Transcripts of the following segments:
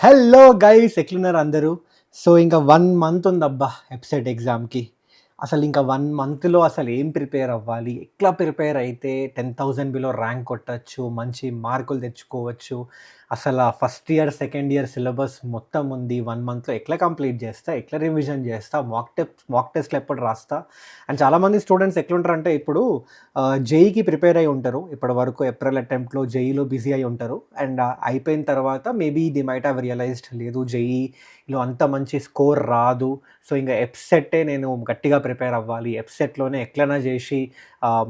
Hello guys ఎట్లున్నారు అందరూ? So ఇంకా 1 మంత్ ఉందబ్బా ఎఫ్సెట్ ఎగ్జామ్‌కి. అసలు ఇంకా 1 మంత్‌లో అసలు ఏం ప్రిపేర్ అవ్వాలి? ఎట్లా ప్రిపేర్ అయితే 10,000 బిలో ర్యాంక్ కొట్టొచ్చు, మంచి మార్కులు తెచ్చుకోవచ్చు. అసల first year, second year syllabus మొత్తం ఉంది. 1 మంత్‌లో ఎట్లా కంప్లీట్ చేస్తా? ఎట్లా రివిజన్ చేస్తా? మాక్ టెస్ట్‌లు ఎప్పుడు రాస్తా? అండ్ చాలామంది స్టూడెంట్స్ ఎట్లుంటారంటే ఇప్పుడు జేఈకి ప్రిపేర్ అయ్యి ఉంటారు. ఇప్పటి వరకు ఏప్రిల్ అటెంప్ట్‌లో జేఈలో బిజీ అయ్యి ఉంటారు. అండ్ అయిపోయిన తర్వాత maybe they might have realized లేదు జేఈలో అంత మంచి స్కోర్ రాదు. సో ఇంక ఎఫ్సెట్టే నేను గట్టిగా ప్రిపేర్ అవ్వాలి. ఎఫ్సెట్‌లోనే ఎట్లైనా చేసి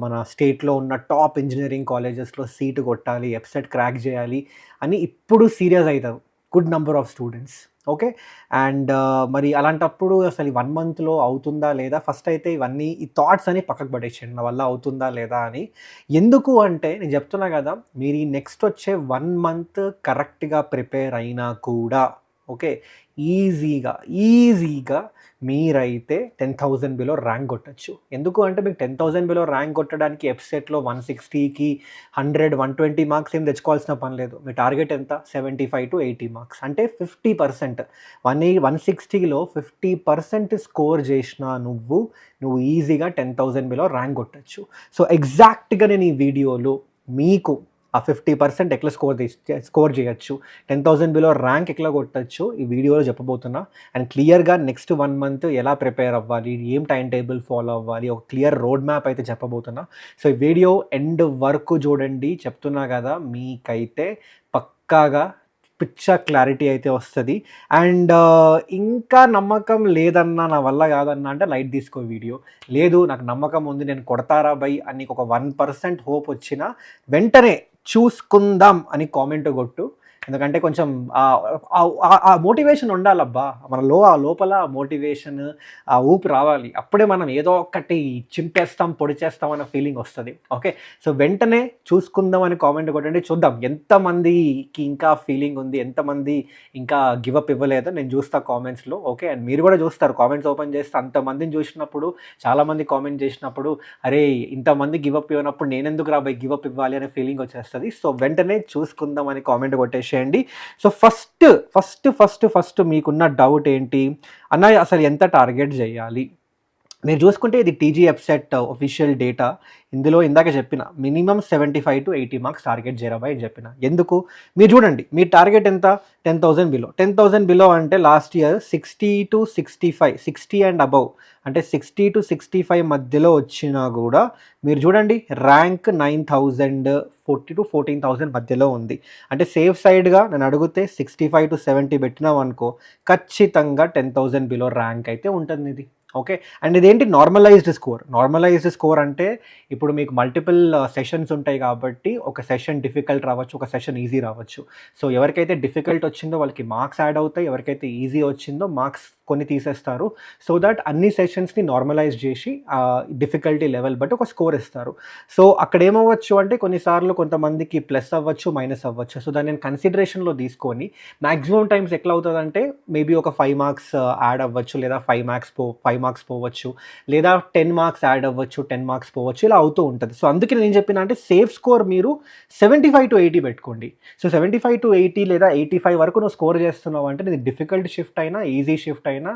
మన స్టేట్‌లో ఉన్న టాప్ ఇంజినీరింగ్ కాలేజెస్‌లో సీటు కొట్టాలి. ఎఫ్సెట్ క్రాక్ చేయాలి అని ఇప్పుడు సీరియస్ అయితారు good number of students. Okay. And మరి అలాంటప్పుడు అసలు ఈ 1 మంత్‌లో అవుతుందా లేదా? ఫస్ట్ అయితే ఇవన్నీ ఈ థాట్స్ అన్ని పక్కకు పడేసేయండి. నా వల్ల అవుతుందా లేదా అని. ఎందుకు అంటే నేను చెప్తున్నా కదా! మీరు ఈ నెక్స్ట్ వచ్చే 1 మంత్ కరెక్ట్‌గా ప్రిపేర్ అయినా కూడా ఓకే. ఈజీగా మీరైతే 10,000 బిలో ర్యాంక్ కొట్టొచ్చు. ఎందుకు అంటే మీకు 10,000 బిలో ర్యాంక్ కొట్టడానికి ఎఫ్సెట్‌లో 160కి 100, 120 మార్క్స్ ఏం తెచ్చుకోవాల్సిన పని లేదు. మీ టార్గెట్ ఎంత? 75-80 మార్క్స్. అంటే 50%. 160లో 50% స్కోర్ చేసినా నువ్వు ఈజీగా 10,000 బిలో ర్యాంక్ కొట్టొచ్చు. సో ఎగ్జాక్ట్‌గా నేను ఈ వీడియోలో మీకు ఆ 50% ఎట్లా స్కోర్ చేయొచ్చు, 10,000 బిలో ర్యాంక్ ఎట్లా కొట్టొచ్చు ఈ వీడియోలో చెప్పబోతున్నా. అండ్ క్లియర్‌గా నెక్స్ట్ 1 మంత్ ఎలా ప్రిపేర్ అవ్వాలి, ఏం టైం టేబుల్ ఫాలో అవ్వాలి, ఒక క్లియర్ రోడ్ మ్యాప్ అయితే చెప్పబోతున్నా. సో ఈ వీడియో ఎండ్ వరకు చూడండి. చెప్తున్నా కదా మీకైతే పక్కాగా పిచ్చ క్లారిటీ అయితే వస్తది. అండ్ ఇంకా నమ్మకం లేదన్నా, నా వల్ల కాదన్నా అంటే లైట్ తీసుకో వీడియో. లేదు నాకు నమ్మకం ఉంది నేను కొడతారా బై అని నీకు ఒక 1% హోప్ వచ్చినా వెంటనే చూసుకుందాం అని కామెంట్ కొట్టు. ఎందుకంటే కొంచెం ఆ మోటివేషన్ ఉండాలబ్బా మనలో. ఆ లోపల మోటివేషన్, ఆ ఊపు రావాలి. అప్పుడే మనం ఏదో ఒకటి చింపేస్తాం, పొడి చేస్తాం అన్న ఫీలింగ్ వస్తుంది. ఓకే. సో వెంటనే చూసుకుందాం అని కామెంట్ కొట్టండి. చూద్దాం ఎంతమందికి ఇంకా ఫీలింగ్ ఉంది, ఎంతమంది ఇంకా గివప్ ఇవ్వలేదో నేను చూస్తా కామెంట్స్లో. ఓకే. అండ్ మీరు కూడా చూస్తారు కామెంట్స్ ఓపెన్ చేస్తే అంతమందిని చూసినప్పుడు, చాలామంది కామెంట్ చేసినప్పుడు అరే ఇంతమంది గివప్ ఇవ్వనప్పుడు నేనెందుకు రాబోయే గివప్ ఇవ్వాలి అనే ఫీలింగ్ వచ్చేస్తుంది. సో వెంటనే చూసుకుందాం అని కామెంట్ కొట్టేసేయండి. సో ఫస్ట్ మీకున్న డౌట్ ఏంటి అన్న? అసలు ఎంత టార్గెట్ చేయాలి? మీరు చూసుకుంటే ఇది టీజీ ఎఫ్సెట్ ఒఫిషియల్ డేటా. ఇందులో ఇందాక చెప్పిన మినిమం 75-80 మార్క్స్ టార్గెట్ చేయరాబాయ్ అని చెప్పిన. ఎందుకు? మీరు చూడండి మీ టార్గెట్ ఎంత? 10,000 బిలో. 10,000 బిలో అంటే లాస్ట్ ఇయర్ 60-65, 60 అండ్ అబవ్ అంటే 60-65 మధ్యలో వచ్చినా కూడా మీరు చూడండి ర్యాంక్ 9,040-14,000 మధ్యలో ఉంది. అంటే సేఫ్ సైడ్గా నేను అడిగితే 65-70 పెట్టినాం అనుకో ఖచ్చితంగా 10,000 బిలో ర్యాంక్ అయితే ఉంటుంది ఇది. ఓకే. అండ్ ఇదేంటి నార్మలైజ్డ్ స్కోర్ అంటే ఇప్పుడు మీకు మల్టిపుల్ సెషన్స్ ఉంటాయి కాబట్టి ఒక సెషన్ డిఫికల్ట్ రావచ్చు, ఒక సెషన్ ఈజీ రావచ్చు. సో ఎవరికైతే డిఫికల్ట్ వచ్చిందో వాళ్ళకి మార్క్స్ యాడ్ అవుతాయి, ఎవరికైతే ఈజీ వచ్చిందో మార్క్స్ కొన్ని తీసేస్తారు. సో దట్ అన్ని సెషన్స్ని నార్మలైజ్ చేసి డిఫికల్టీ లెవెల్ బట్టి ఒక స్కోర్ ఇస్తారు. సో అక్కడ ఏమవ్వచ్చు అంటే కొన్నిసార్లు కొంతమందికి ప్లస్ అవ్వచ్చు, మైనస్ అవ్వచ్చు. సో దాన్ని నేను కన్సిడరేషన్లో తీసుకొని మ్యాక్సిమం టైమ్స్ ఎట్లా అవుతుందంటే మేబీ ఒక 5 మార్క్స్ యాడ్ అవ్వచ్చు, లేదా 5 మార్క్స్ పోవచ్చు, లేదా 10 మార్క్స్ యాడ్ అవ్వచ్చు, 10 మార్క్స్ పోవచ్చు, ఇలా అవుతూ ఉంటుంది. సో అందుకే నేను చెప్పిన అంటే సేఫ్ స్కోర్ మీరు 75-80 పెట్టుకోండి. సో 75-80 లేదా 85 వరకు నువ్వు స్కోర్ చేస్తున్నావు అంటే నీది డిఫికల్ట్ షిఫ్ట్ అయినా ఈజీ షిఫ్ట్ అయినా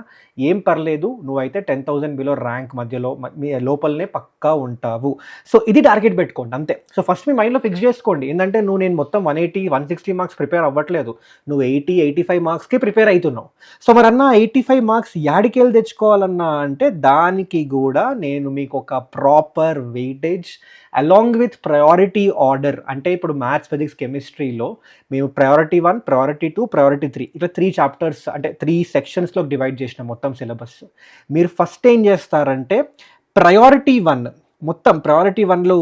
ఏం పర్లేదు, నువ్వైతే 10,000 బిలో ర్యాంక్ మధ్యలో మీ లోపలనే పక్కా ఉంటావు. సో ఇది టార్గెట్ పెట్టుకోండి అంతే. సో ఫస్ట్ మీ మైండ్లో ఫిక్స్ చేసుకోండి. ఏంటంటే నేను మొత్తం 180-160 మార్క్స్ ప్రిపేర్ అవ్వట్లేదు, నువ్వు 80-85 మార్క్స్కి ప్రిపేర్ అవుతున్నావు. సో మరి అన్న 85 మార్క్స్ యాడికెళ్ళి తెచ్చుకోవాలన్నా అంటే దానికి కూడా నేను మీకు ఒక proper weightage along with priority order. అంటే ఇప్పుడు మ్యాథ్స్, ఫిజిక్స్, కెమిస్ట్రీలో మేము ప్రయారిటీ 1, ప్రయారిటీ 2, ప్రయారిటీ 3 ఇట్లా 3 చాప్టర్స్ అంటే 3 సెక్షన్స్లో డివైడ్ చేసిన మొత్తం సిలబస్. మీరు ఫస్ట్ ఏం చేస్తారంటే ప్రయారిటీ 1లో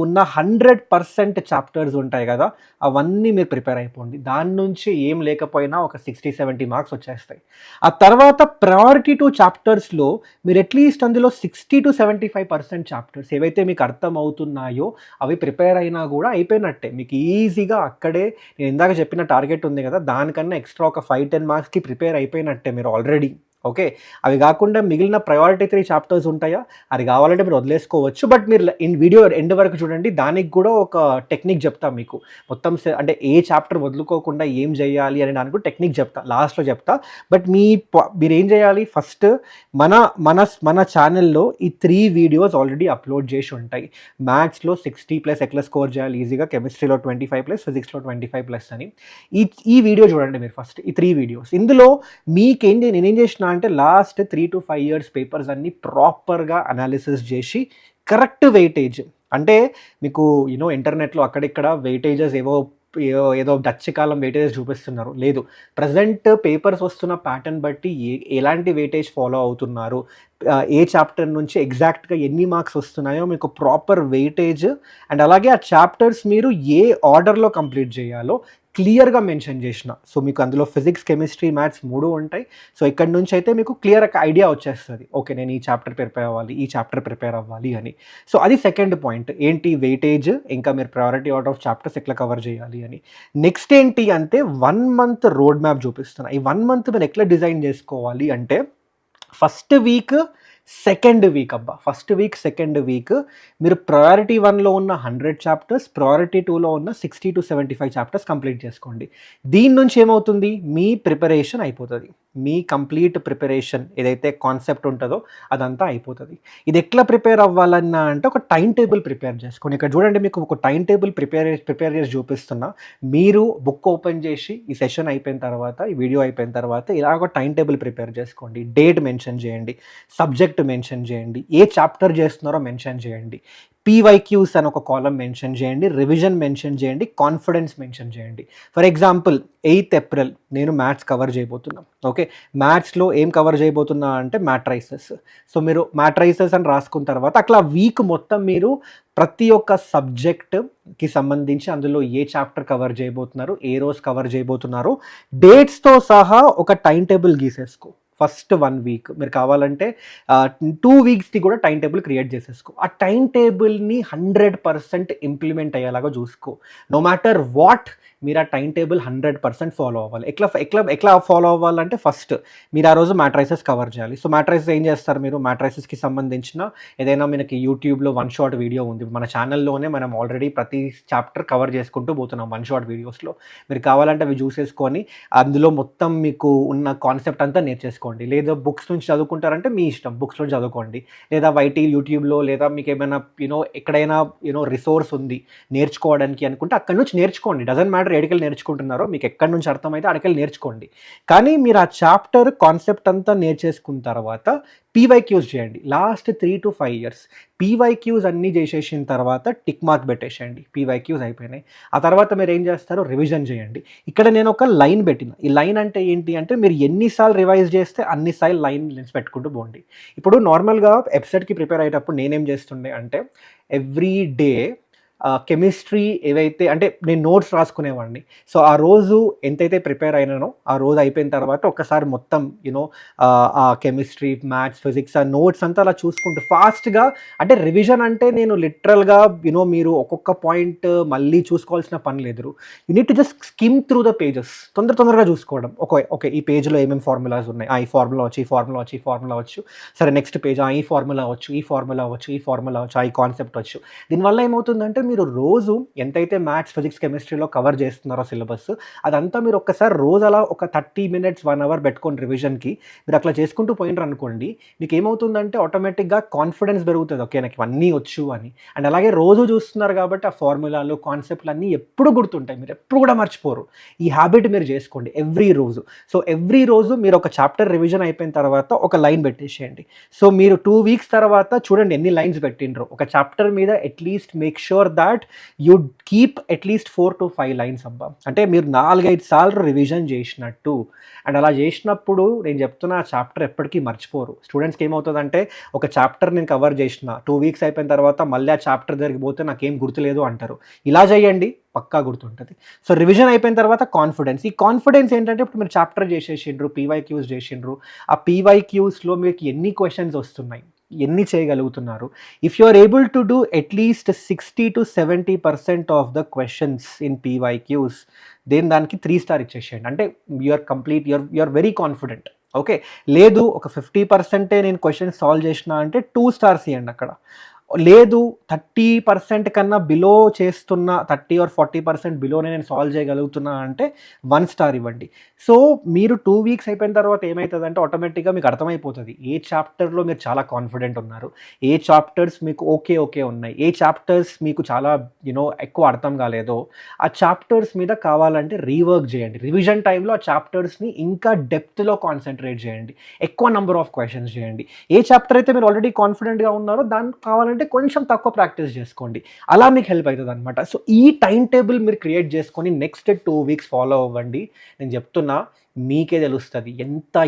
ఉన్న 100% చాప్టర్స్ ఉంటాయి కదా, అవన్నీ మీరు ప్రిపేర్ అయిపోండి. దాని నుంచి ఏం లేకపోయినా ఒక 60-70 మార్క్స్ వచ్చేస్తాయి. ఆ తర్వాత ప్రయారిటీ 2 చాప్టర్స్లో మీరు అట్లీస్ట్ అందులో 60-75% చాప్టర్స్ ఏవైతే మీకు అర్థం అవుతున్నాయో అవి ప్రిపేర్ అయినా కూడా అయిపోయినట్టే. మీకు ఈజీగా అక్కడే నేను ఇందాక చెప్పిన టార్గెట్ ఉంది కదా, దానికన్నా ఎక్స్ట్రా ఒక 5-10 మార్క్స్కి ప్రిపేర్ అయిపోయినట్టే మీరు ఆల్రెడీ. ఓకే, అవి కాకుండా మిగిలిన ప్రయారిటీ 3 చాప్టర్స్ ఉంటాయా, అది కావాలంటే మీరు వదిలేసుకోవచ్చు. బట్ మీరు వీడియో ఎండ్ వరకు చూడండి, దానికి కూడా ఒక టెక్నిక్ చెప్తా మీకు. మొత్తం అంటే ఏ చాప్టర్ వదులుకోకుండా ఏం చేయాలి అనే దానికి కూడా టెక్నిక్ చెప్తా, లాస్ట్లో చెప్తా. బట్ మీరు ఏం చేయాలి, ఫస్ట్ మన మన మన ఛానల్లో ఈ 3 వీడియోస్ ఆల్రెడీ అప్లోడ్ చేసి ఉంటాయి. మ్యాథ్స్లో 60+ ఎట్లా స్కోర్ చేయాలి ఈజీగా, కెమిస్ట్రీలో 25+, ఫిజిక్స్లో 25+ అని. ఈ వీడియో చూడండి మీరు ఫస్ట్, ఈ 3 వీడియోస్. ఇందులో మీకేంటి, నేనేం చేసిన అంటే లాస్ట్ 3 to 5 years పేపర్స్ అన్నీ ప్రాపర్గా అనాలిసిస్ చేసి కరెక్ట్ వెయిటేజ్, అంటే మీకు ఇంటర్నెట్లో అక్కడిక్కడ వెయిటేజెస్ ఏదో డచ్ కాలం వెయిటేజెస్ చూపిస్తున్నారు, లేదు. ప్రజెంట్ పేపర్స్ వస్తున్న ప్యాటర్న్ బట్టి ఎలాంటి వెయిటేజ్ ఫాలో అవుతున్నారు, ఏ చాప్టర్ నుంచి ఎగ్జాక్ట్గా ఎన్ని మార్క్స్ వస్తున్నాయో మీకు ప్రాపర్ వెయిటేజ్, అండ్ అలాగే ఆ చాప్టర్స్ మీరు ఏ ఆర్డర్లో కంప్లీట్ చేయాలో క్లియర్గా మెన్షన్ చేసిన. సో మీకు అందులో ఫిజిక్స్, కెమిస్ట్రీ, మ్యాథ్స్ 3 ఉంటాయి. సో ఇక్కడ నుంచి అయితే మీకు క్లియర్ ఐడియా వచ్చేస్తుంది, ఓకే నేను ఈ చాప్టర్ ప్రిపేర్ అవ్వాలి, ఈ చాప్టర్ ప్రిపేర్ అవ్వాలి అని. సో అది సెకండ్ పాయింట్, ఏంటి వెయిటేజ్, ఇంకా మీరు ప్రయారిటీ ఆర్డర్ ఆఫ్ చాప్టర్స్ ఎట్లా కవర్ చేయాలి అని. నెక్స్ట్ ఏంటి అంటే 1 month రోడ్ మ్యాప్ చూపిస్తున్నా. ఈ 1 month మీరు ఎట్లా డిజైన్ చేసుకోవాలి అంటే, ఫస్ట్ వీక్ సెకండ్ వీక్ మీరు ప్రయారిటీ 1లో ఉన్న 100 చాప్టర్స్, ప్రయారిటీ 2లో ఉన్న 60 to 75 చాప్టర్స్ కంప్లీట్ చేసుకోండి. దీని నుంచి ఏమవుతుంది, మీ ప్రిపరేషన్ అయిపోతుంది, మీ కంప్లీట్ ప్రిపరేషన్ ఏదైతే కాన్సెప్ట్ ఉంటుందో అదంతా అయిపోతుంది. ఇది ఎట్లా ప్రిపేర్ అవ్వాలన్నా అంటే ఒక టైం టేబుల్ ప్రిపేర్ చేసుకోండి. ఇక్కడ చూడండి, మీకు ఒక టైం టేబుల్ ప్రిపేర్ చేసి చూపిస్తున్నా. మీరు బుక్ ఓపెన్ చేసి ఈ సెషన్ అయిపోయిన తర్వాత, ఈ వీడియో అయిపోయిన తర్వాత ఇలా ఒక టైం టేబుల్ ప్రిపేర్ చేసుకోండి. డేట్ మెన్షన్ చేయండి, సబ్జెక్ట్ మెన్షన్ చేయండి, ఏ చాప్టర్ చేస్తున్నారో మెన్షన్ చేయండి, PYQs అని ఒక కాలం మెన్షన్ చేయండి, రివిజన్ మెన్షన్ చేయండి, కాన్ఫిడెన్స్ మెన్షన్ చేయండి. ఫర్ ఎగ్జాంపుల్ 8th April నేను మ్యాథ్స్ కవర్ చేయబోతున్నా. ఓకే, మ్యాథ్స్లో ఏం కవర్ చేయబోతున్నా అంటే మ్యాట్రైసెస్. సో మీరు మ్యాట్రైసెస్ అని రాసుకున్న తర్వాత అట్లా వీక్ మొత్తం మీరు ప్రతి ఒక్క సబ్జెక్ట్కి సంబంధించి అందులో ఏ చాప్టర్ కవర్ చేయబోతున్నారు, ఏ రోజు కవర్ చేయబోతున్నారు, డేట్స్తో సహా ఒక టైం టేబుల్ గీసేసుకో. ఫస్ట్ 1 week మీరు కావాలంటే 2 weeksకి కూడా టైం టేబుల్ క్రియేట్ చేసేసుకో. ఆ టైం టేబుల్ని 100% ఇంప్లిమెంట్ అయ్యేలాగా చూసుకో. నో మ్యాటర్ వాట్, మీరు ఆ టైం టేబుల్ 100% ఫాలో అవ్వాలి. ఎట్లా ఫాలో అవ్వాలంటే, ఫస్ట్ మీరు ఆ రోజు మ్యాట్రైసెస్ కవర్ చేయాలి. సో మ్యాట్రైసెస్ ఏం చేస్తారు మీరు, మ్యాట్రైసెస్కి సంబంధించిన ఏదైనా మనకి యూట్యూబ్లో 1 short వీడియో ఉంది, మన ఛానల్లోనే మనం ఆల్రెడీ ప్రతి చాప్టర్ కవర్ చేసుకుంటూ పోతున్నాం 1 short వీడియోస్లో. మీరు కావాలంటే అవి చూసేసుకొని అందులో మొత్తం మీకు ఉన్న కాన్సెప్ట్ అంతా నేర్చేసుకోండి. లేదా బుక్స్ నుంచి చదువుకుంటారంటే మీ ఇష్టం, బుక్స్ నుంచి చదువుకోండి. లేదా వైటీ యూట్యూబ్లో, లేదా మీకు ఏమైనా ఎక్కడైనా రిసోర్స్ ఉంది నేర్చుకోవడానికి అనుకుంటే అక్కడ నుంచి నేర్చుకోండి. డజంట్ మ్యాటర్ ఎడికెళ్ళి నేర్చుకుంటున్నారో, మీకు ఎక్కడి నుంచి అర్థమైతే అడికెళ్ళి నేర్చుకోండి. కానీ మీరు ఆ చాప్టర్ కాన్సెప్ట్ అంతా నేర్చేసుకున్న తర్వాత PYQs చేయండి. లాస్ట్ 3 to 5 years PYQs అన్నీ చేసేసిన తర్వాత టిక్ మార్క్ పెట్టేసేయండి, PYQs అయిపోయినాయి. ఆ తర్వాత మీరు ఏం చేస్తారో రివిజన్ చేయండి. ఇక్కడ నేను ఒక లైన్ పెట్టిన, ఈ లైన్ అంటే ఏంటి అంటే, మీరు ఎన్నిసార్లు రివైజ్ చేస్తే అన్నిసార్లు లైన్ పెట్టుకుంటూ పోండి. ఇప్పుడు నార్మల్గా ఎపిసోడ్కి ప్రిపేర్ అయ్యేటప్పుడు నేనేం చేస్తుండే అంటే, ఎవ్రీ డే కెమిస్ట్రీ ఏవైతే అంటే నేను నోట్స్ రాసుకునేవాడిని. సో ఆ రోజు ఎంతైతే ప్రిపేర్ అయినానో ఆ రోజు అయిపోయిన తర్వాత ఒక్కసారి మొత్తం ఆ కెమిస్ట్రీ, మ్యాథ్స్, ఫిజిక్స్ ఆ నోట్స్ అంతా అలా చూసుకుంటూ ఫాస్ట్గా, అంటే రివిజన్ అంటే నేను లిటరల్గా మీరు ఒక్కొక్క పాయింట్ మళ్ళీ చూసుకోవాల్సిన పని లేదు. You need to just skim through the pages, తొందరగా చూసుకోవడం. ఓకే ఈ పేజ్లో ఏమేమి ఫార్ములాస్ ఉన్నాయి, ఈ ఫార్ములా వచ్చు, ఈ ఫార్ములా వచ్చు, సరే నెక్స్ట్ పేజ్ ఈ ఫార్ములా వచ్చు, ఈ ఫార్ములా వచ్చు, ఈ కాన్సెప్ట్ వచ్చు. దీనివల్ల ఏమవుతుందంటే, మీరు రోజు ఎంతైతే మ్యాథ్స్, ఫిజిక్స్, కెమిస్ట్రీలో కవర్ చేస్తున్నారో సిలబస్, అదంతా మీరు ఒక్కసారి రోజు అలా ఒక 30 minutes 1 hour పెట్టుకోండి రివిజన్కి. మీరు అట్లా చేసుకుంటూ పోయినారు అనుకోండి, మీకు ఏమవుతుందంటే ఆటోమేటిక్గా కాన్ఫిడెన్స్ పెరుగుతుంది, ఓకే నాకు ఇవన్నీ వచ్చు అని. అండ్ అలాగే రోజు చూస్తున్నారు కాబట్టి ఆ ఫార్ములాలు, కాన్సెప్ట్లు అన్నీ ఎప్పుడు గుర్తుంటాయి, మీరు ఎప్పుడు కూడా మర్చిపోరు. ఈ హ్యాబిట్ మీరు చేసుకోండి ఎవ్రీ రోజు. సో ఎవ్రీ రోజు మీరు ఒక చాప్టర్ రివిజన్ అయిపోయిన తర్వాత ఒక లైన్ పెట్టేసేయండి. సో మీరు 2 weeks తర్వాత చూడండి ఎన్ని లైన్స్ పెట్టిండ్రో ఒక చాప్టర్ మీద. At least make sure that you keep at least 4 to 5 lines అబ్బా, అంటే మీరు 4-5 సార్లు రివిజన్ చేసినట్టు. అండ్ అలా చేసినప్పుడు నేను చెప్తున్నా, ఆ చాప్టర్ ఎప్పటికీ మర్చిపోరు. స్టూడెంట్స్కి ఏమవుతుందంటే, ఒక చాప్టర్ నేను కవర్ చేసిన 2 weeks అయిపోయిన తర్వాత మళ్ళీ ఆ చాప్టర్ దగ్గరికి పోతే నాకేం గుర్తులేదు అంటారు. ఇలా చేయండి, పక్కా గుర్తుంటుంది. సో రివిజన్ అయిపోయిన తర్వాత కాన్ఫిడెన్స్. ఈ కాన్ఫిడెన్స్ ఏంటంటే, ఇప్పుడు మీరు చాప్టర్ చేసేసిండ్రు, PYQs చేసిండ్రు, ఆ PYQsలో మీకు ఎన్ని క్వశ్చన్స్ వస్తున్నాయి, ఎన్ని చేయగలుగుతున్నారు. If you are able to do at least 60 to 70% of the questions in PYQs, దానికి 3 star ఇచ్చేసేయండి. అంటే యూఆర్ వెరీ కాన్ఫిడెంట్. ఓకే. లేదు ఒక 50% నేను క్వెషన్ సాల్వ్ చేసిన అంటే 2 స్టార్స్ ఇవ్వండి అక్కడ. లేదు 30% కన్నా బిలో చేస్తున్న 30 ఆర్ 40% బిలోనే నేను సాల్వ్ చేయగలుగుతున్నా అంటే 1 స్టార్ ఇవ్వండి. సో మీరు 2 వీక్స్ అయిపోయిన తర్వాత ఏమైతుందంటే ఆటోమేటిక్గా మీకు అర్థమైపోతుంది ఏ చాప్టర్లో మీరు చాలా కాన్ఫిడెంట్ ఉన్నారు, ఏ చాప్టర్స్ మీకు ఓకే ఉన్నాయి, ఏ చాప్టర్స్ మీకు చాలా ఎక్కువ అర్థం కాలేదో ఆ చాప్టర్స్ మీద కావాలంటే రీవర్క్ చేయండి. రివిజన్ టైంలో ఆ చాప్టర్స్ని ఇంకా డెప్త్లో కాన్సన్ట్రేట్ చేయండి, ఎక్కువ నెంబర్ ఆఫ్ క్వశ్చన్స్ చేయండి. ఏ చాప్టర్ అయితే మీరు ఆల్రెడీ కాన్ఫిడెంట్గా ఉన్నారో దానికి కావాలంటే కొంచెం తక్కువ ప్రాక్టీస్ చేసుకోండి. అలా మీకు హెల్ప్ అవుతుంది అనమాట. సో ఈ టైం టేబుల్ మీరు క్రియేట్ చేసుకొని నెక్స్ట్ 2 వీక్స్ ఫాలో అవ్వండి. నేను చెప్తున్నా మీకే తెలుస్తుంది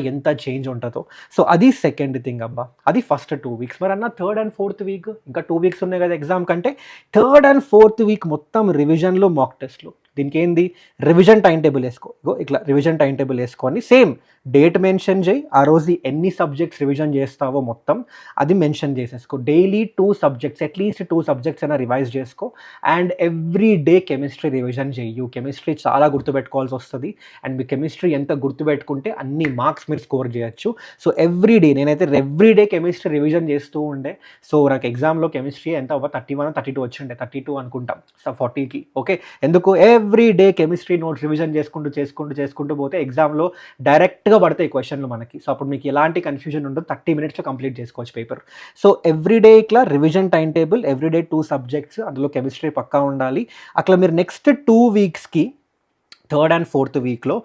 ఎంత చేంజ్ ఉంటుందో. సో అది సెకండ్ థింగ్ అబ్బా, అది ఫస్ట్ 2 వీక్స్. మరి అన్న థర్డ్ అండ్ ఫోర్త్ వీక్ ఇంకా 2 వీక్స్ ఉన్నాయి కదా ఎగ్జామ్ కంటే, థర్డ్ అండ్ ఫోర్త్ వీక్ మొత్తం రివిజన్లో మాక్ టెస్ట్లు. దీనికి ఏంది, రివిజన్ టైం టేబుల్ వేసుకో. ఇట్లా రివిజన్ టైం టేబుల్ వేసుకొని సేమ్ డేట్ మెన్షన్ చేయి, ఆ రోజు ఎన్ని సబ్జెక్ట్స్ రివిజన్ చేస్తావో మొత్తం అది మెన్షన్ చేసేసుకో. డైలీ 2 సబ్జెక్ట్స్, అట్లీస్ట్ 2 సబ్జెక్ట్స్ అయినా రివైజ్ చేసుకో. And every day chemistry revision చెయ్యు. కెమిస్ట్రీ చాలా గుర్తుపెట్టుకోవాల్సి వస్తుంది. అండ్ మీ కెమిస్ట్రీ ఎంత గుర్తుపెట్టుకుంటే అన్ని మార్క్స్ మీరు స్కోర్ చేయొచ్చు. సో ఎవ్రీ డే, నేనైతే ఎవ్రీ డే కెమిస్ట్రీ రివిజన్ చేస్తూ ఉండే. సో నాకు ఎగ్జామ్లో కెమిస్ట్రీ ఎంత 31 32 వచ్చిండే, 32 అనుకుంటాం సో 40కి. ఓకే, ఎందుకు every day chemistry notes revision చేసుకుంటూ పోతే ఎగ్జామ్లో డైరెక్ట్గా పడతాయి క్వశ్చన్లు మనకి. సో అప్పుడు మీకు ఎలాంటి కన్ఫ్యూజన్ ఉండదు, 30 మినిట్స్లో కంప్లీట్ చేసుకోవచ్చు పేపర్. సో ఎవ్రీడే ఇట్లా revision time table, everyday 2 subjects, అందులో కెమిస్ట్రీ పక్కా ఉండాలి. అట్లా మీరు నెక్స్ట్ 2 వీక్స్కి థర్డ్ అండ్ ఫోర్త్ వీక్లో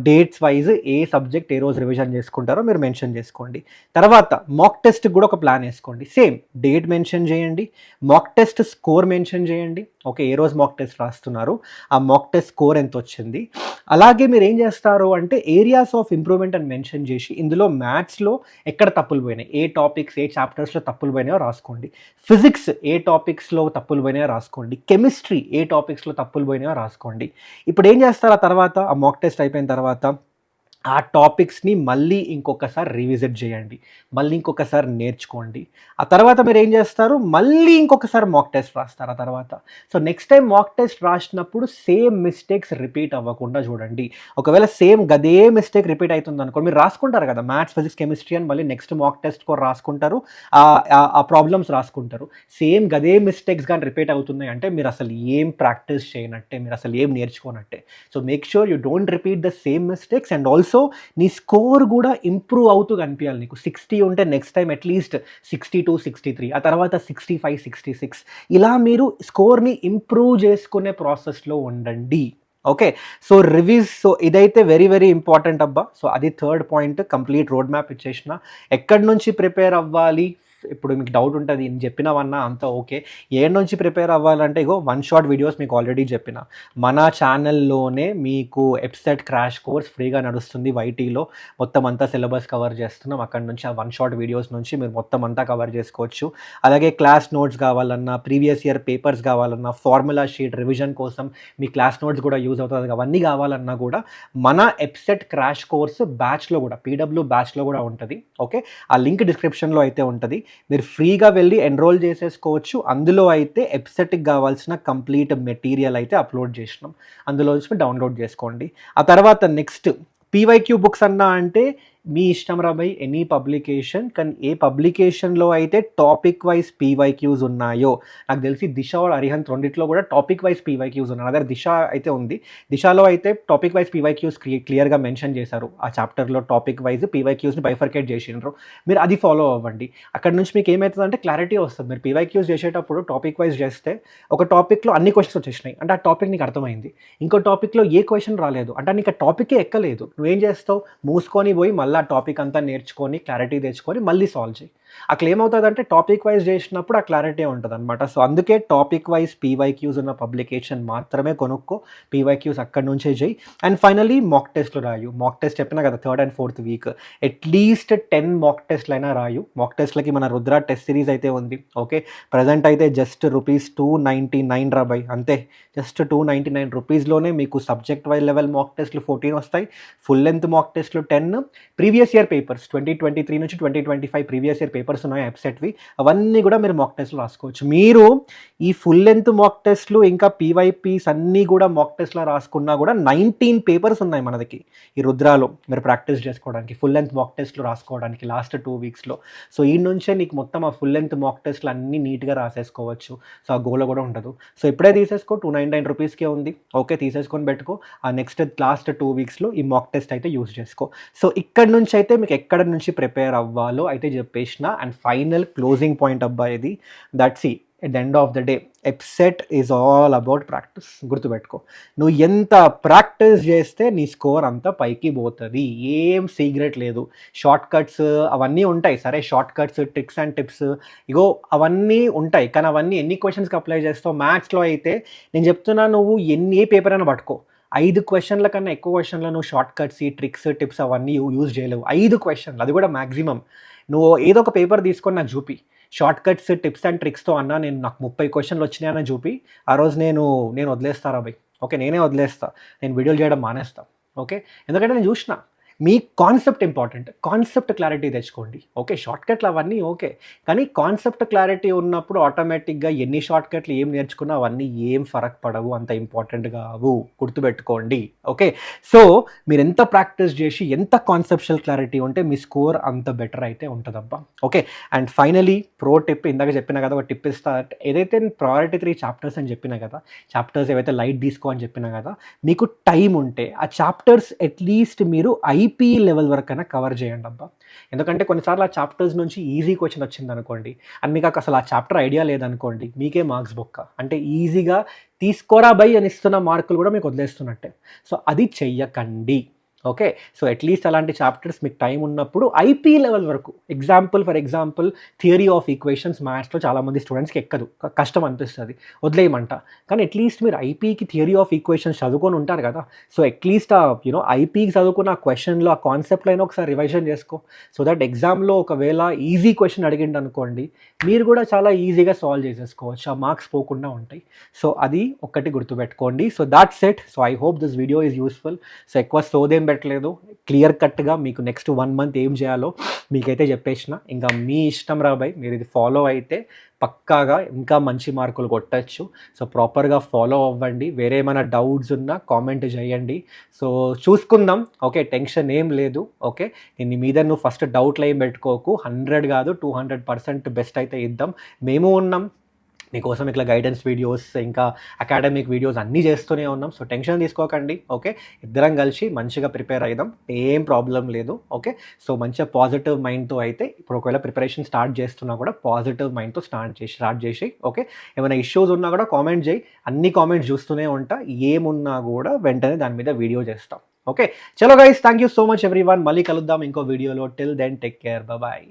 డేట్స్ వైజ్ ఏ సబ్జెక్ట్ ఏ రోజు రివిజన్ చేసుకుంటారో మీరు మెన్షన్ చేసుకోండి. తర్వాత మాక్ టెస్ట్ కూడా ఒక ప్లాన్ వేసుకోండి. సేమ్ డేట్ మెన్షన్ చేయండి, మాక్ టెస్ట్ స్కోర్ మెన్షన్ చేయండి. ఓకే, ఏ రోజు మాక్ టెస్ట్ రాస్తున్నారు, ఆ మాక్ టెస్ట్ స్కోర్ ఎంత వచ్చింది. అలాగే మీరు ఏం చేస్తారు అంటే ఏరియాస్ ఆఫ్ ఇంప్రూవ్మెంట్ అని మెన్షన్ చేసి ఇందులో మ్యాథ్స్లో ఎక్కడ తప్పులు పోయినాయి, ఏ టాపిక్స్ ఏ చాప్టర్స్లో తప్పులు పోయినాయో రాసుకోండి. ఫిజిక్స్ ఏ టాపిక్స్లో తప్పులు పోయినాయో రాసుకోండి. కెమిస్ట్రీ ఏ టాపిక్స్లో తప్పులు పోయినాయో రాసుకోండి. ఇప్పుడు ఏం చేస్తారు, ఆ తర్వాత ఆ మాక్ టెస్ట్ అయిపోయిన తర్వాత ఆ టాపిక్స్ని మళ్ళీ ఇంకొకసారి రివిజిట్ చేయండి, మళ్ళీ ఇంకొకసారి నేర్చుకోండి. ఆ తర్వాత మీరు ఏం చేస్తారు, మళ్ళీ ఇంకొకసారి మాక్ టెస్ట్ రాస్తారు ఆ తర్వాత. So next time mock test రాసినప్పుడు సేమ్ మిస్టేక్స్ రిపీట్ అవ్వకుండా చూడండి. ఒకవేళ సేమ్ గదే మిస్టేక్ రిపీట్ అవుతుంది అనుకో, మీరు రాసుకుంటారు కదా మ్యాథ్స్ ఫిజిక్స్ కెమిస్ట్రీ అని, మళ్ళీ నెక్స్ట్ మాక్ టెస్ట్ కూడా రాసుకుంటారు, ఆ ప్రాబ్లమ్స్ రాసుకుంటారు. సేమ్ గదే మిస్టేక్స్ కానీ రిపీట్ అవుతున్నాయి అంటే మీరు అసలు ఏం ప్రాక్టీస్ చేయనట్టే, మీరు అసలు ఏం నేర్చుకోనట్టే. So make sure you don't repeat the same mistakes. And also నీ స్కోర్ కూడా ఇంప్రూవ్ అవుతూ కనిపించాలి. నీకు 60 ఉంటే నెక్స్ట్ టైం అట్లీస్ట్ 62 63, ఆ తర్వాత 65 66, ఇలా మీరు స్కోర్ని ఇంప్రూవ్ చేసుకునే ప్రాసెస్లో ఉండండి. ఓకే, సో రివ్యూస్, సో ఇదైతే వెరీ ఇంపార్టెంట్ అబ్బా. సో అది third point, complete road map ఇచ్చేసిన. ఎక్కడి నుంచి ప్రిపేర్ అవ్వాలి, ఇప్పుడు మీకు డౌట్ ఉంటుంది నేను చెప్పినవన్నా అంతా ఓకే, ఏ నుంచి ప్రిపేర్ అవ్వాలంటే ఇగో 1 షాట్ వీడియోస్ మీకు ఆల్రెడీ చెప్పిన. మన ఛానల్లోనే మీకు ఎప్సెట్ క్రాష్ కోర్స్ ఫ్రీగా నడుస్తుంది వైటీలో. మొత్తం అంతా సిలబస్ కవర్ చేస్తున్నాం. అక్కడ నుంచి ఆ 1 షాట్ వీడియోస్ నుంచి మీరు మొత్తం అంతా కవర్ చేసుకోవచ్చు. అలాగే క్లాస్ నోట్స్ కావాలన్నా, ప్రీవియస్ ఇయర్ పేపర్స్ కావాలన్నా, ఫార్ములా షీట్ రివిజన్ కోసం మీ క్లాస్ నోట్స్ కూడా యూజ్ అవుతుంది, అవన్నీ కావాలన్నా కూడా మన ఎప్సెట్ క్రాష్ కోర్స్ బ్యాచ్లో కూడా, పీడబ్ల్యూ బ్యాచ్లో కూడా ఉంటుంది. ఓకే, ఆ లింక్ డిస్క్రిప్షన్లో అయితే ఉంటుంది, మీరు ఫ్రీగా వెళ్ళి ఎన్రోల్ చేసేసుకోవచ్చు. అందులో అయితే ఎప్సెట్కి కావాల్సిన కంప్లీట్ మెటీరియల్ అయితే అప్లోడ్ చేసినాం, అందులో నుంచి డౌన్లోడ్ చేసుకోండి. ఆ తర్వాత నెక్స్ట్ పీవైక్యూ బుక్స్ అన్నా అంటే మీ ఇష్టం రాబోయ్, ఎనీ పబ్లికేషన్, కానీ ఏ పబ్లికేషన్లో అయితే టాపిక్ వైజ్ పీవైక్యూస్ ఉన్నాయో, నాకు తెలిసి దిశ అరిహంత్ రెండిట్లో కూడా టాపిక్ వైజ్ పీవైక్యూస్ ఉన్నాయి. అదే దిశ అయితే ఉంది, దిశలో అయితే టాపిక్ వైజ్ పీవైక్యూస్ క్లియర్గా మెన్షన్ చేశారు. ఆ చాప్టర్లో టాపిక్ వైజ్ పీవైక్యూస్ని బైఫర్కేట్ చేసినారు, మీరు అది ఫాలో అవ్వండి. అక్కడ నుంచి మీకు ఏమవుతుందంటే క్లారిటీ వస్తుంది. మీరు పీవైక్యూస్ చేసేటప్పుడు టాపిక్ వైజ్ చేస్తే ఒక టాపిక్లో అన్ని క్వశ్చన్స్ వచ్చేసినాయి అంటే ఆ టాపిక్ నీకు అర్థమైంది, ఇంకో టాపిక్లో ఏ క్వశ్చన్ రాలేదు అంటే నీకు ఆ టాపికే ఎక్కలేదు. నువ్వేం చేస్తావు, మూసుకొని పోయి మళ్ళీ ఆ టాపిక్ అంతా నేర్చుకొని క్లారిటీ తెచ్చుకొని మళ్ళీ సాల్వ్ చేయి. అట్లా ఏమవుతుందంటే టాపిక్ వైజ్ చేసినప్పుడు ఆ క్లారిటీ ఉంటుంది అనమాట. సో అందుకే టాపిక్ వైజ్ పీవైక్యూస్ ఉన్న పబ్లికేషన్ మాత్రమే కొనుక్కో, పీవైక్యూస్ అక్కడి నుంచే చేయి. అండ్ ఫైనలీ మాక్ టెస్ట్లు రాయు. మాక్ టెస్ట్ చెప్పినా కదా third and fourth week at least 10 మాక్ టెస్ట్లు అయినా రాయు. మాక్ టెస్ట్లకి మన రుద్ర టెస్ట్ సిరీస్ అయితే ఉంది. ఓకే, ప్రజెంట్ అయితే జస్ట్ ₹299 రాబాయ్, అంతే, జస్ట్ 299 రూపీస్లోనే మీకు సబ్జెక్ట్ వైజ్ లెవెల్ మాక్ టెస్ట్లు 14 వస్తాయి, ఫుల్ లెంత్ మాక్ టెస్ట్లు 10, ప్రీవియస్ ఇయర్ పేపర్స్ 2023 నుంచి 2025 ప్రీవియస్ ఇయర్ పేపర్స్ పేపర్స్ ఉన్నాయో ఎఫ్సెట్వి అవన్నీ కూడా మీరు మాక్ టెస్ట్లు రాసుకోవచ్చు. మీరు ఈ ఫుల్ లెంత్ మాక్ టెస్ట్లు ఇంకా పీవైపీస్ అన్నీ కూడా మాక్ టెస్ట్లో రాసుకున్నా కూడా 19 పేపర్స్ ఉన్నాయి మనకి ఈ రుద్రాలో మీరు ప్రాక్టీస్ చేసుకోవడానికి, ఫుల్ లెంత్ మాక్ టెస్ట్లు రాసుకోవడానికి లాస్ట్ 2 వీక్స్లో. సో ఈ నుంచే నీకు మొత్తం ఆ ఫుల్ లెంత్ మాక్ టెస్ట్లు అన్నీ నీట్గా రాసేసుకోవచ్చు. సో ఆ గోల కూడా ఉండదు. సో ఇప్పుడే తీసేసుకో, 299 రూపీస్కే ఉంది. ఓకే, తీసేసుకొని పెట్టుకో. ఆ నెక్స్ట్ లాస్ట్ 2 వీక్స్లో ఈ మాక్ టెస్ట్ అయితే యూజ్ చేసుకో. సో ఇక్కడ నుంచి అయితే మీకు ఎక్కడ నుంచి ప్రిపేర్ అవ్వాలో అయితే చెప్పేసిన. అండ్ ఫైనల్ క్లోజింగ్ పాయింట్ అబ్బా ఇది, దట్స్ ఈ at the end of the day EAPCET is all about practice. గుర్తుపెట్టుకో, నువ్వు ఎంత ప్రాక్టీస్ చేస్తే నీ స్కోర్ అంతా పైకి పోతుంది. ఏం సీక్రెట్ లేదు. షార్ట్ కట్స్ అవన్నీ ఉంటాయి, సరే short cuts, tricks and tips ఇగో అవన్నీ ఉంటాయి. కానీ అవన్నీ ఎన్ని క్వశ్చన్స్కి అప్లై చేస్తావు? మ్యాథ్స్లో అయితే నేను చెప్తున్నా, నువ్వు ఏ పేపర్ అయినా పట్టుకో, 5 క్వశ్చన్ల కన్నా ఎక్కువ క్వశ్చన్లో నువ్వు షార్ట్ కట్స్, ట్రిక్స్, టిప్స్ అవన్నీ యూజ్ చేయలేవు. 5 క్వశ్చన్లు, అది కూడా మ్యాక్సిమం. నువ్వు ఏదో ఒక పేపర్ తీసుకొని నాకు చూపి, షార్ట్ కట్స్, టిప్స్ అండ్ ట్రిక్స్తో అన్నా నేను నాకు 30 క్వశ్చన్లు వచ్చినాయని చూపి, ఆ రోజు నేను వదిలేస్తారా భయ్? ఓకే, నేనే వదిలేస్తా, నేను వీడియోలు చేయడం మానేస్తా. ఓకే, ఎందుకంటే నేను చూసిన మీ కాన్సెప్ట్ ఇంపార్టెంట్, కాన్సెప్ట్ క్లారిటీ తెచ్చుకోండి. ఓకే, షార్ట్ కట్లు అవన్నీ ఓకే, కానీ కాన్సెప్ట్ క్లారిటీ ఉన్నప్పుడు ఆటోమేటిక్గా ఎన్ని షార్ట్ కట్లు ఏం నేర్చుకున్నా అవన్నీ ఏం ఫరక్ పడవు, అంత ఇంపార్టెంట్ కావు. గుర్తుపెట్టుకోండి. ఓకే, సో మీరు ఎంత ప్రాక్టీస్ చేసి ఎంత కాన్సెప్షువల్ క్లారిటీ ఉంటే మీ స్కోర్ అంత బెటర్ అయితే ఉంటుందబ్బా. Okay, and finally pro tip, ఇందాక చెప్పిన కదా ఒక టిప్ ఇస్తా. ఏదైతే ప్రయారిటీ 3 చాప్టర్స్ అని చెప్పిన కదా, చాప్టర్స్ ఏవైతే లైట్ తీసుకో అని చెప్పిన కదా, మీకు టైం ఉంటే ఆ చాప్టర్స్ అట్లీస్ట్ మీరు ఐపీ లెవెల్ వరకైనా కవర్ చేయండి అబ్బా. ఎందుకంటే కొన్నిసార్లు ఆ చాప్టర్స్ నుంచి ఈజీ క్వశ్చన్ వచ్చింది అనుకోండి, అండ్ మీకు అసలు ఆ చాప్టర్ ఐడియా లేదనుకోండి, మీకే మార్క్స్ బొక్క. అంటే ఈజీగా తీసుకోరా బై అని ఇస్తున్న మార్కులు కూడా మీకు వదిలేస్తున్నట్టే. సో అది చెయ్యకండి. ఓకే, సో అట్లీస్ట్ అలాంటి చాప్టర్స్ మీకు టైం ఉన్నప్పుడు ఐపీ లెవెల్ వరకు, for example theory of equations మ్యాథ్స్లో చాలామంది స్టూడెంట్స్కి ఎక్కదు, కష్టం అనిపిస్తుంది, వదిలేయమంట. కానీ అట్లీస్ట్ మీరు ఐపీకి థియరీ ఆఫ్ ఈక్వేషన్స్ చదువుకొని ఉంటారు కదా, సో అట్లీస్ట్ ఐపీకి చదువుకున్న ఆ క్వశ్చన్లో ఆ కాన్సెప్ట్లో అయినా ఒకసారి రివైజన్ చేసుకో. సో దట్ ఎగ్జామ్లో ఒకవేళ ఈజీ క్వశ్చన్ అడిగిండు అనుకోండి, మీరు కూడా చాలా ఈజీగా సాల్వ్ చేసేసుకోవచ్చు, ఆ మార్క్స్ పోకుండా ఉంటాయి. సో అది ఒక్కటి గుర్తుపెట్టుకోండి. So that's it. So I hope this video is useful. So ఎక్కువ సోదేం పెట్టలేదు, క్లియర్ కట్గా మీకు నెక్స్ట్ 1 మంత్ ఏం చేయాలో మీకైతే చెప్పేసిన. ఇంకా మీ ఇష్టం రాబాయ్, మీరు ఇది ఫాలో అయితే పక్కాగా ఇంకా మంచి మార్కులు కొట్టచ్చు. సో ప్రాపర్గా ఫాలో అవ్వండి. వేరే ఏమైనా డౌట్స్ ఉన్నా కామెంట్ చేయండి. సో చూసుకుందాం. ఓకే, టెన్షన్ ఏం లేదు. ఓకే, దీని మీద నువ్వు ఫస్ట్ డౌట్లు ఏం పెట్టుకోకు. 100 కాదు 200% బెస్ట్ అయితే ఇద్దాం. మేము ఉన్నాం మీకోసం, ఇట్లా గైడెన్స్ వీడియోస్ ఇంకా అకాడమిక్ వీడియోస్ అన్నీ చేస్తూనే ఉన్నాం. సో టెన్షన్ తీసుకోకండి. ఓకే, ఇద్దరం కలిసి మంచిగా ప్రిపేర్ అయిదాం, ఏం ప్రాబ్లం లేదు. ఓకే, సో మంచిగా పాజిటివ్ మైండ్తో అయితే ఇప్పుడు ఒకవేళ ప్రిపరేషన్ స్టార్ట్ చేస్తున్నా కూడా పాజిటివ్ మైండ్తో స్టార్ట్ చేసి ఓకే, ఏమైనా ఇష్యూస్ ఉన్నా కూడా కామెంట్ చేయి, అన్ని కామెంట్స్ చూస్తూనే ఉంటా, ఏమున్నా కూడా వెంటనే దాని మీద వీడియో చేస్తాం. ఓకే, చలో guys, thank you so much everyone. మళ్ళీ కలుద్దాం ఇంకో వీడియోలో. Till then take care, bye.